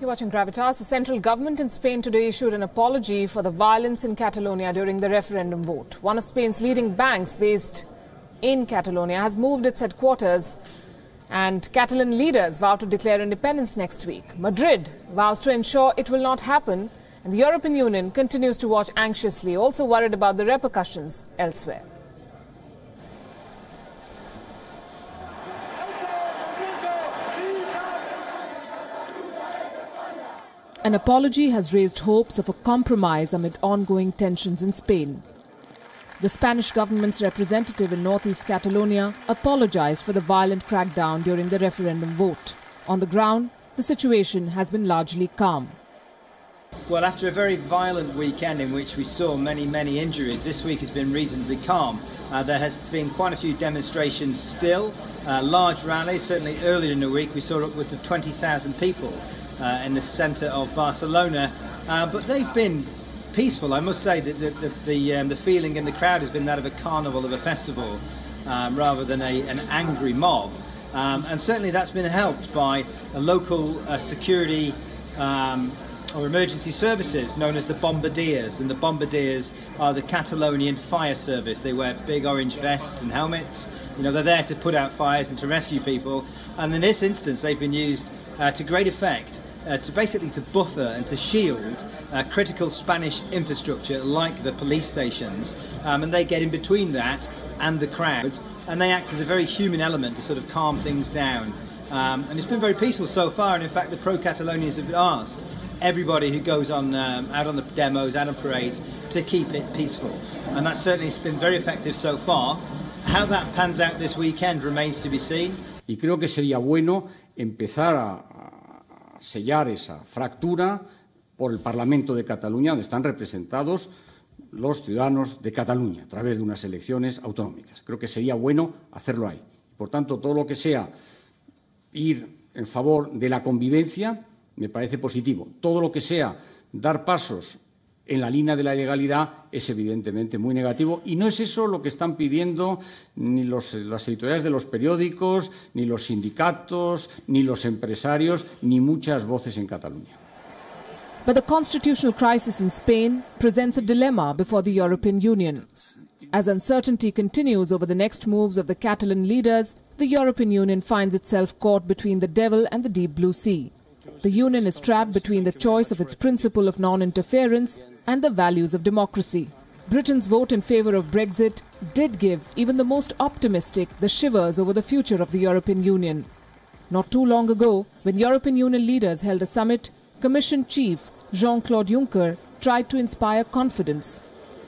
You're watching Gravitas. The central government in Spain today issued an apology for the violence in Catalonia during the referendum vote. One of Spain's leading banks based in Catalonia has moved its headquarters, and Catalan leaders vow to declare independence next week. Madrid vows to ensure it will not happen, and the European Union continues to watch anxiously, also worried about the repercussions elsewhere. An apology has raised hopes of a compromise amid ongoing tensions in Spain. The Spanish government's representative in northeast Catalonia apologized for the violent crackdown during the referendum vote. On the ground, the situation has been largely calm. Well, after a very violent weekend in which we saw many injuries, this week has been reasonably calm. There has been quite a few demonstrations still, large rallies. Certainly earlier in the week we saw upwards of 20,000 people in the centre of Barcelona, but they've been peaceful. I must say that the feeling in the crowd has been that of a carnival, of a festival, rather than an angry mob. And certainly that's been helped by a local security or emergency services known as the Bombardiers, and the Bombardiers are the Catalonian fire service. They wear big orange vests and helmets. You know, they're there to put out fires and to rescue people, and in this instance they've been used to great effect to buffer and to shield critical Spanish infrastructure like the police stations, and they get in between that and the crowds, and they act as a very human element to sort of calm things down. And it's been very peaceful so far, and in fact the pro-Catalonians have asked everybody who goes on out on the demos, out on parades, to keep it peaceful, and that's certainly been very effective so far. How that pans out this weekend remains to be seen. Y creo que sería bueno empezar a sellar esa fractura por el Parlamento de Cataluña, donde están representados los ciudadanos de Cataluña a través de unas elecciones autonómicas. Creo que sería bueno hacerlo ahí. Por tanto, todo lo que sea ir en favor de la convivencia me parece positivo. Todo lo que sea dar pasos en la línea de la ilegalidad es evidentemente muy negativo, y no es eso lo que están pidiendo ni las editoriales de los periódicos, ni los sindicatos, ni los empresarios, ni muchas voces en Cataluña. But the constitutional crisis in Spain presents a dilemma before the European Union. As uncertainty continues over the next moves of the Catalan leaders, the European Union finds itself caught between the devil and the deep blue sea. The Union is trapped between the choice of its principle of non-interference and the values of democracy. Britain's vote in favour of Brexit did give even the most optimistic the shivers over the future of the European Union. Not too long ago, when European Union leaders held a summit, Commission Chief Jean-Claude Juncker tried to inspire confidence.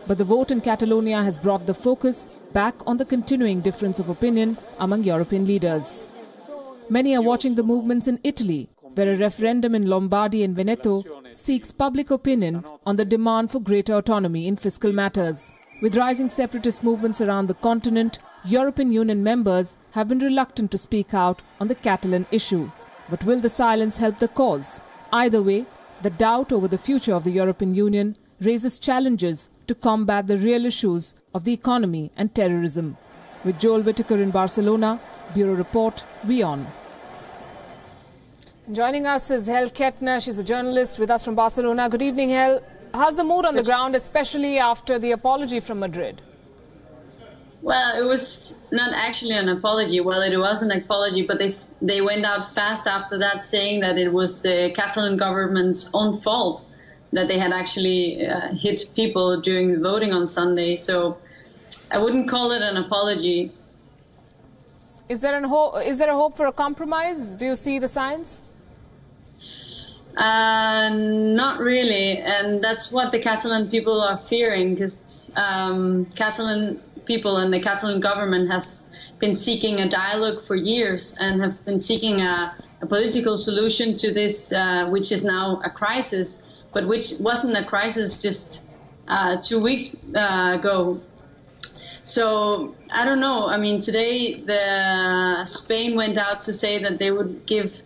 But the vote in Catalonia has brought the focus back on the continuing difference of opinion among European leaders. Many are watching the movements in Italy, where a referendum in Lombardy and Veneto seeks public opinion on the demand for greater autonomy in fiscal matters. With rising separatist movements around the continent, European Union members have been reluctant to speak out on the Catalan issue. But will the silence help the cause? Either way, the doubt over the future of the European Union raises challenges to combat the real issues of the economy and terrorism. With Joel Whitaker in Barcelona, Bureau Report, WION. Joining us is Hel Kettner. She's a journalist with us from Barcelona. Good evening, Hel. How's the mood on the ground, especially after the apology from Madrid? Well, it was not actually an apology. Well, it was an apology, but they went out fast after that, saying that it was the Catalan government's own fault that they had actually hit people during the voting on Sunday. So I wouldn't call it an apology. Is there a hope for a compromise? Do you see the signs? Not really, and that's what the Catalan people are fearing, because Catalan people and the Catalan government has been seeking a dialogue for years and have been seeking a political solution to this, which is now a crisis, but which wasn't a crisis just 2 weeks ago. So I don't know. I mean, today Spain went out to say that they would give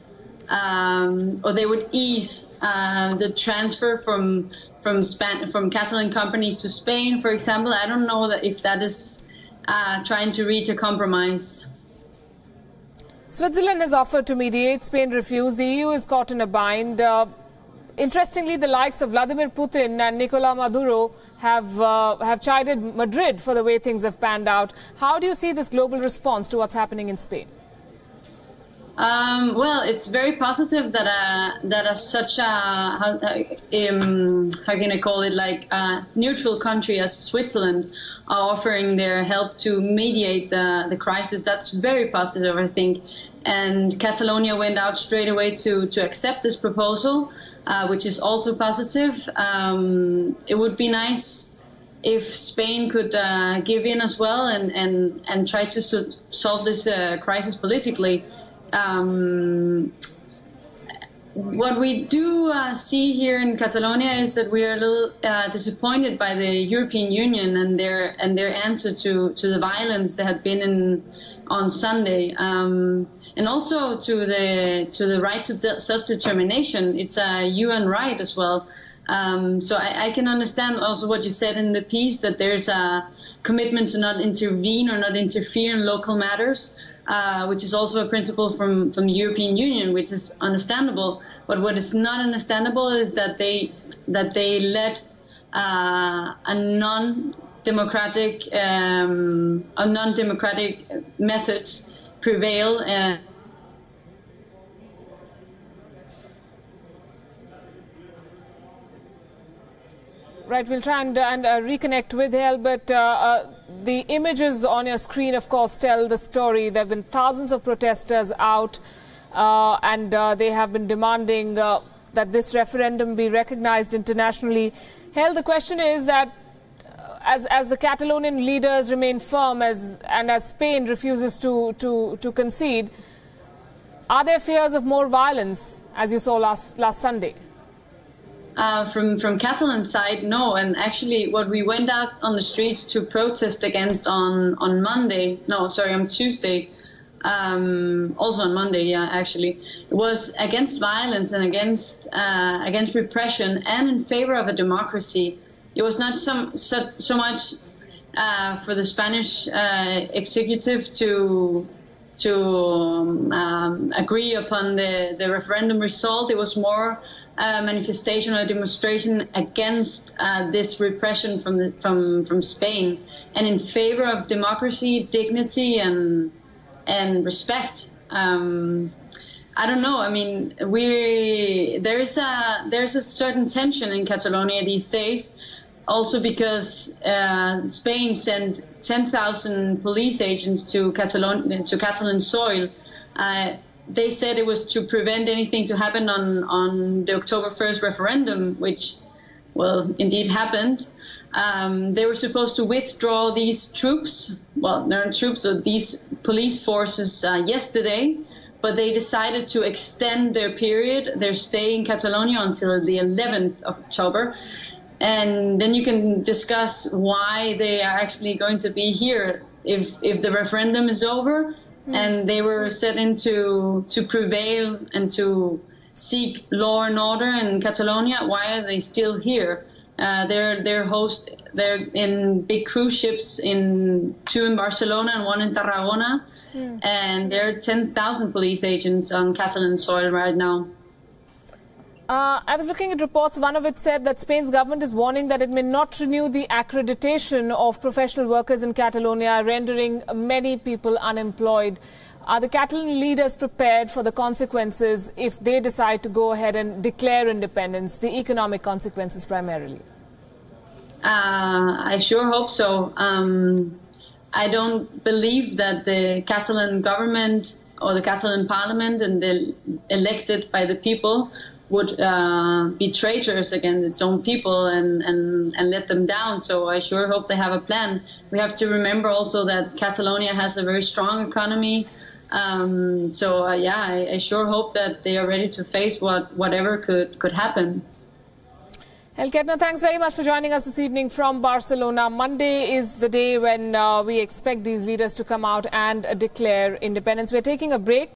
or they would ease the transfer from Catalan companies to Spain, for example. I don't know if that is trying to reach a compromise. Switzerland has offered to mediate. Spain refused. The EU is caught in a bind. Interestingly, the likes of Vladimir Putin and Nicolas Maduro have chided Madrid for the way things have panned out. How do you see this global response to what's happening in Spain? Well, it's very positive that such a how can I call it, like a neutral country as Switzerland are offering their help to mediate the crisis. That's very positive, I think. And Catalonia went out straight away to accept this proposal, which is also positive. It would be nice if Spain could give in as well and try to solve this crisis politically. What we do see here in Catalonia is that we are a little disappointed by the European Union and their answer to the violence that had been on Sunday, and also to the right to self-determination. It's a UN right as well. So I can understand also what you said in the piece, that there's a commitment to not intervene or not interfere in local matters. Which is also a principle from the European Union, which is understandable. But what is not understandable is that they let a non-democratic methods prevail. Right, we'll try and reconnect with Hel, but the images on your screen, of course, tell the story. There have been thousands of protesters out, and they have been demanding that this referendum be recognized internationally. Hel, the question is that as the Catalonian leaders remain firm, and as Spain refuses to concede, are there fears of more violence, as you saw last Sunday? From Catalan side, no. And actually, what we went out on the streets to protest against on Tuesday, also on Monday, yeah, actually, it was against violence and against repression and in favor of a democracy. It was not so much for the Spanish executive to agree upon the referendum result. It was more a manifestation or a demonstration against this repression from Spain and in favor of democracy, dignity, and respect. I don't know. I mean, there's a certain tension in Catalonia these days. Also because Spain sent 10,000 police agents to Catalan soil. They said it was to prevent anything to happen on the October 1st referendum, which, well, indeed happened. They were supposed to withdraw these troops, well, they're troops, so these police forces yesterday, but they decided to extend their stay in Catalonia until the 11th of October. And then you can discuss why they are actually going to be here. If the referendum is over and they were set in to prevail and to seek law and order in Catalonia, why are they still here? They're in big cruise ships, two in Barcelona and one in Tarragona, and there are 10,000 police agents on Catalan soil right now. I was looking at reports. One of it said that Spain's government is warning that it may not renew the accreditation of professional workers in Catalonia, rendering many people unemployed. Are the Catalan leaders prepared for the consequences if they decide to go ahead and declare independence, the economic consequences primarily? I sure hope so. I don't believe that the Catalan government or the Catalan parliament and the elected by the people would be traitors against its own people and let them down. So I sure hope they have a plan. We have to remember also that Catalonia has a very strong economy. I sure hope that they are ready to face whatever could happen. Hel Kettner, thanks very much for joining us this evening from Barcelona. Monday is the day when we expect these leaders to come out and declare independence. We're taking a break.